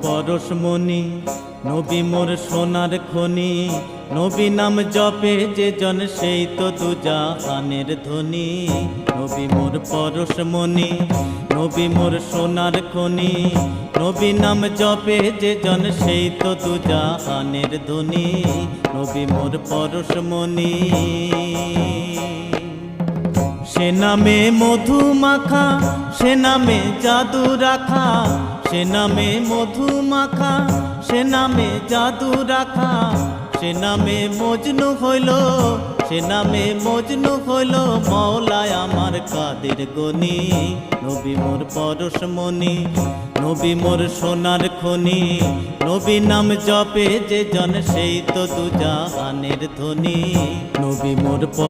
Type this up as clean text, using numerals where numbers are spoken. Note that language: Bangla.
পরশমণি, নবী মোর সোনার খনি। নবী নাম জপে যে জন সেই তো দুজাহানের ধনী। নবী মোর পরশমণি, নবী মোর সোনার খনি। নবী নাম জপে যে জন সেই তো দুজাহানের ধনী। নবী মোর পরশমণি। সে নামে মধু মাখা, সে নামে জাদু রাখা। সে নামে মধু মাখা, সে নামে জাদু রাখা। সে নামে মজনু হইল, সে নামে মজনু হইল মওলায় আমার কাদের গনি। নবী মোর পরশমণি, নবী মোর সোনার খনি। নবী নাম জপে যে জন সেই তো দুজাহানের ধনী। নবী মোর